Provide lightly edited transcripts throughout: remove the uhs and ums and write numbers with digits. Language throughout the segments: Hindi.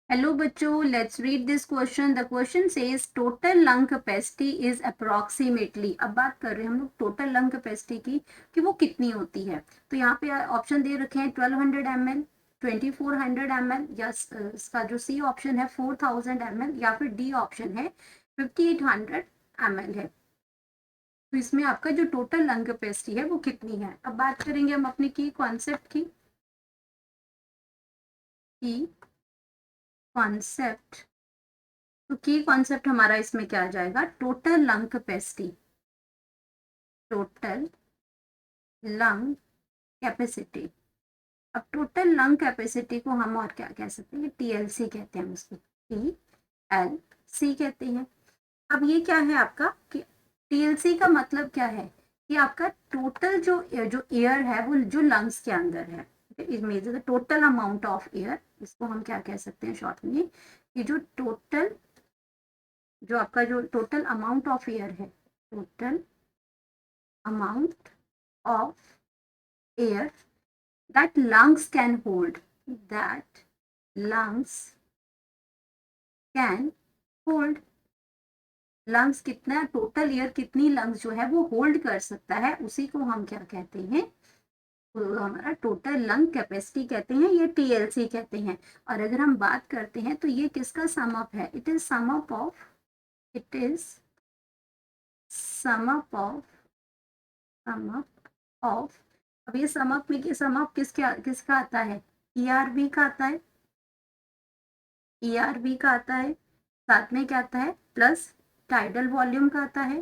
हेलो बच्चों, let's read this question. The question says total lung capacity is approximately. अब बात कर रहे हैं हम लोग टोटल लंग कैपेसिटी की कि वो कितनी होती है। तो यहाँ पे ऑप्शन दे रखे हैं 1200 ml, 2400 ml, या इसका जो सी ऑप्शन है 4000 ml, या फिर डी ऑप्शन है 5800 ml है। तो इसमें आपका जो टोटल लंग कैपेसिटी है वो कितनी है। अब बात करेंगे हम अपने की कॉन्सेप्ट की कॉन्सेप्ट। तो की कॉन्सेप्ट हमारा इसमें क्या आ जाएगा, total lung capacity. Total lung capacity. अब टोटल लंग कैपेसिटी को हम और क्या कह सकते हैं, टीएलसी कहते हैं, उसको टीएलसी कहते हैं। अब ये क्या है आपका कि टीएलसी का मतलब क्या है कि आपका टोटल जो एयर है वो जो लंग्स के अंदर है, it means the total amount of air. इसको हम क्या कह सकते हैं शॉर्ट में कि जो आपका जो टोटल अमाउंट ऑफ एयर है, total amount of air that lungs can hold, that lungs can hold। Lungs कितना, टोटल एयर कितनी लंग्स जो है वो होल्ड कर सकता है, उसी को हम क्या कहते हैं, तो हमारा टोटल लंग कैपेसिटी कहते हैं, ये टीएलसी कहते हैं। और अगर हम बात करते हैं तो ये किसका सम अप है, it is sum up of, it is sum up of, sum up of. अब ये सम अप में सम अप किसका आता है, ईआरबी का आता है, ईआरबी का आता है। साथ में क्या आता है, प्लस टाइडल वॉल्यूम का आता है।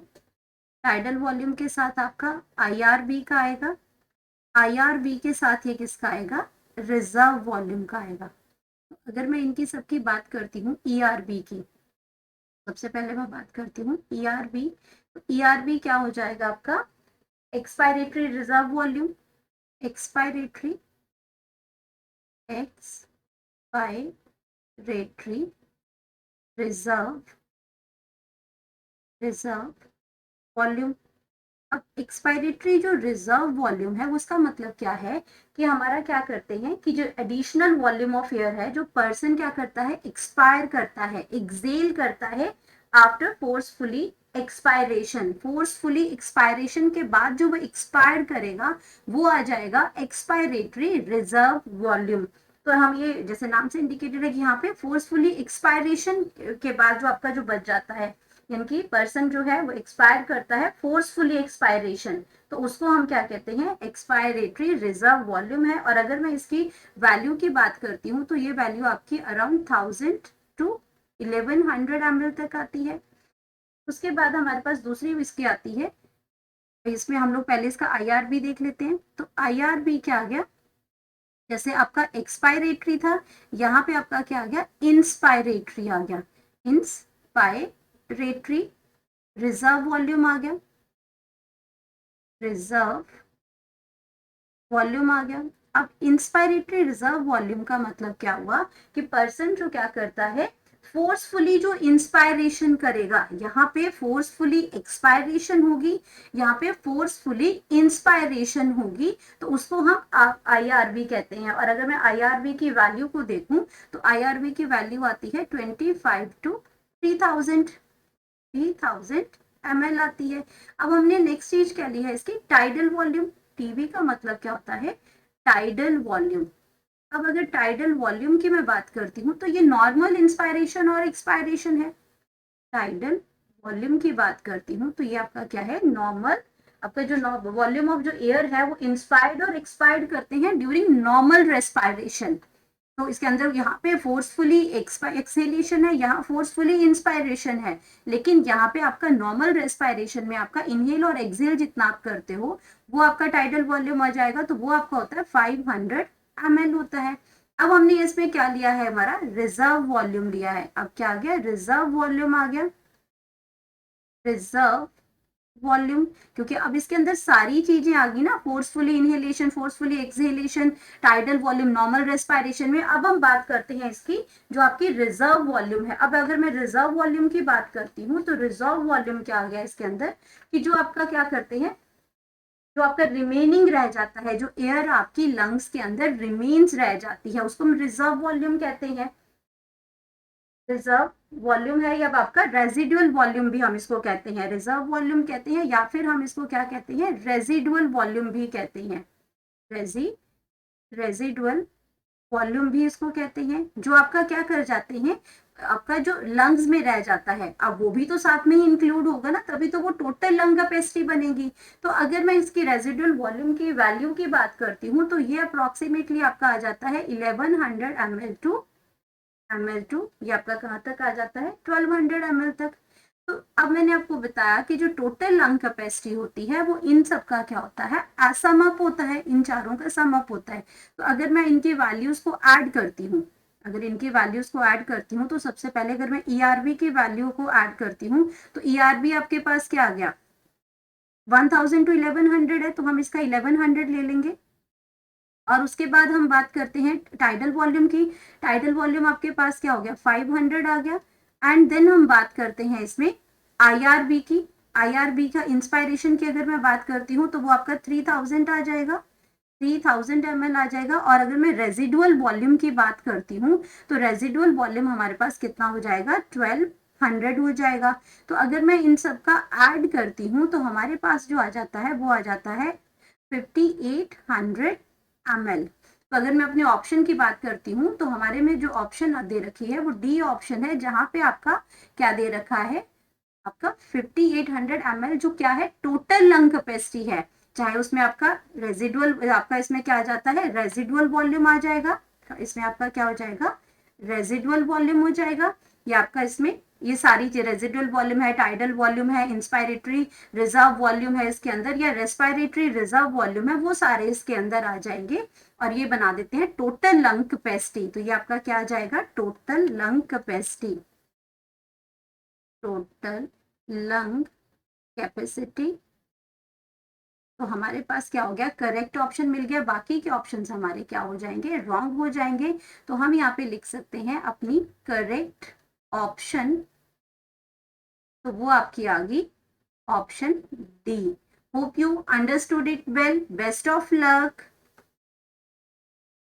टाइडल वॉल्यूम के साथ आपका आईआरबी का आएगा। आईआरबी के साथ ये किसका आएगा, रिजर्व वॉल्यूम का आएगा। अगर मैं इनकी सबकी बात करती हूँ ईआरबी की, सबसे पहले मैं बात करती हूँ ईआरबी। तो ईआरबी क्या हो जाएगा आपका, expiratory reserve volume, expiratory expiratory reserve volume. अब एक्सपायरेटरी जो रिजर्व वॉल्यूम है उसका मतलब क्या है कि हमारा क्या करते हैं कि जो एडिशनल वॉल्यूम ऑफ एयर है, जो पर्सन क्या करता है, एक्सपायर करता है, एक्सेल करता है after forcefully expiration. Forcefully expiration के बाद जो वो एक्सपायर करेगा वो आ जाएगा एक्सपायरेटरी रिजर्व वॉल्यूम। तो हम ये जैसे नाम से इंडिकेटेड है कि यहाँ पे फोर्सफुली एक्सपायरेशन के बाद जो आपका जो बच जाता है, यानी कि पर्सन जो है वो एक्सपायर करता है फोर्सफुली एक्सपायरेशन, तो उसको हम क्या कहते हैं, एक्सपायरेटरी रिजर्व वॉल्यूम है। और अगर मैं इसकी वैल्यू की बात करती हूँ तो ये वैल्यू आपकी अराउंड 1000 to 1100 ml तक आती है। उसके बाद हमारे पास दूसरी इसकी आती है, इसमें हम लोग पहले इसका आईआरबी देख लेते हैं। तो आईआरबी क्या आ गया, जैसे आपका एक्सपायरेटरी था, यहाँ पे आपका क्या आ गया, इंस्पायरेटरी आ गया। इंस्पायरेटरी रिजर्व वॉल्यूम आ गया, रिजर्व वॉल्यूम आ गया। अब इंस्पायरेटरी रिजर्व वॉल्यूम का मतलब क्या हुआ कि पर्सन जो क्या करता है, फोर्सफुली जो इंस्पायरेशन करेगा, यहाँ पे फोर्सफुली एक्सपायरेशन होगी, यहाँ पे फोर्सफुली इंस्पायरेशन होगी, तो उसको हम आईआरबी कहते हैं। और अगर मैं आईआरबी की वैल्यू को देखूं तो आईआरबी की वैल्यू आती है 25 to 3000 ml आती है। अब हमने नेक्स्ट चीज क्या ली है इसकी, टाइडल वॉल्यूम। टीवी का मतलब क्या होता है, टाइडल वॉल्यूम। अब अगर टाइडल वॉल्यूम की मैं बात करती हूँ तो ये नॉर्मल इंस्पायरेशन और एक्सपायरेशन है। टाइडल वॉल्यूम की बात करती हूँ तो ये आपका क्या है, नॉर्मल। आपका जो वॉल्यूम ऑफ जो एयर है वो इंस्पायर्ड और एक्सपायर्ड करते हैं ड्यूरिंग नॉर्मल रेस्पायरेशन। तो इसके अंदर यहाँ पे फोर्सफुली एक्सहेलेशन है, यहाँ फोर्सफुली इंस्पायरेशन है, लेकिन यहाँ पे आपका नॉर्मल रेस्पायरेशन में आपका इनहेल और एक्सहेल जितना आप करते हो वो आपका टाइडल वॉल्यूम आ जाएगा, तो वो आपका होता है 500 ml होता है। अब हमने इसमें क्या लिया है, हमारा रिजर्व वॉल्यूम लिया है। अब क्या आ गया, रिजर्व वॉल्यूम आ गया, रिजर्व वॉल्यूम। क्योंकि अब इसके अंदर सारी चीजें आ गई ना, forcefully inhalation, forcefully exhalation, tidal volume, normal respiration में। अब हम बात करते हैं इसकी जो आपकी रिजर्व वॉल्यूम है। अब अगर मैं रिजर्व वॉल्यूम की बात करती हूँ तो रिजर्व वॉल्यूम क्या आ गया इसके अंदर कि जो आपका क्या करते हैं, जो आपका रिमेनिंग रह जाता है, जो एयर आपकी लंग्स के अंदर रिमेन्स रह जाती है, उसको हम रिजर्व वॉल्यूम कहते हैं। रिजर्व वॉल्यूम है, या आपका रेजिडुअल वॉल्यूम भी हम इसको कहते हैं, रिजर्व वॉल्यूम कहते हैं, या फिर हम इसको क्या कहते हैं, रेजिडुअल वॉल्यूम भी कहते हैं, रेजिडुअल वॉल्यूम भी इसको कहते हैं, जो आपका क्या कर जाते हैं, आपका जो लंग्स में रह जाता है, अब वो भी तो साथ में ही इंक्लूड होगा ना, तभी तो वो टोटल लंग कैपेसिटी बनेगी। तो अगर मैं इसकी रेजिडुअल वॉल्यूम की वैल्यू की बात करती हूँ तो ये अप्रोक्सीमेटली आपका आ जाता है 1100 ml टू ये आपका कहाँ तक आ जाता है, 1200 ml तक। तो अब मैंने आपको बताया कि जो टोटल लंग कैपेसिटी होती है वो इन सब का क्या होता है, सम अप होता है, इन चारों का सम अप होता है। तो अगर मैं इनकी वैल्यूज को ऐड करती हूँ, अगर इनकी वैल्यूज को ऐड करती हूँ तो सबसे पहले अगर मैं ईआरबी की वैल्यू को ऐड करती हूँ तो ईआरबी आपके पास क्या आ गया, 1000 टू 1100 है, तो हम इसका 1100 ले लेंगे। और उसके बाद हम बात करते हैं टाइडल वॉल्यूम की, टाइडल वॉल्यूम आपके पास क्या हो गया, 500 आ गया। एंड देन हम बात करते हैं इसमें आईआरबी की, आईआरबी का इंस्पायरेशन की अगर मैं बात करती हूँ तो वो आपका 3000 आ जाएगा, 3000 ml आ जाएगा। और अगर मैं रेजिडुअल वॉल्यूम की बात करती हूँ तो रेजिडुअल वॉल्यूम हमारे पास कितना हो जाएगा, 1200 हो जाएगा। तो अगर मैं इन सब का ऐड करती हूँ तो हमारे पास जो आ जाता है वो आ जाता है 5800 ml। तो अगर मैं अपने ऑप्शन की बात करती हूँ तो हमारे में जो ऑप्शन दे रखी है वो डी ऑप्शन है, जहाँ पे आपका क्या दे रखा है, आपका 5800 ml जो क्या है, टोटल लंग कैपेसिटी है। चाहे उसमें आपका रेजिडुअल, आपका इसमें क्या आ जाता है, रेजिडुअल वॉल्यूम आ जाएगा, इसमें आपका क्या हो जाएगा, रेजिडुअल वॉल्यूम हो जाएगा, या आपका इसमें ये सारी चीज रेजिडुअल वॉल्यूम है, टाइडल वॉल्यूम है, इंस्पायरेटरी रिजर्व वॉल्यूम है इसके अंदर, या रेस्पायरेटरी रिजर्व वॉल्यूम है, वो सारे इसके अंदर आ जाएंगे। और ये बना देते हैं टोटल लंग कैपेसिटी। तो ये आपका क्या आ जाएगा, total lung capacity, total lung capacity. तो हमारे पास क्या हो गया, करेक्ट ऑप्शन मिल गया, बाकी के ऑप्शंस हमारे क्या हो जाएंगे, रॉन्ग हो जाएंगे। तो हम यहाँ पे लिख सकते हैं अपनी करेक्ट ऑप्शन, तो वो आपकी आ गई option D. Hope you understood it well, best of luck.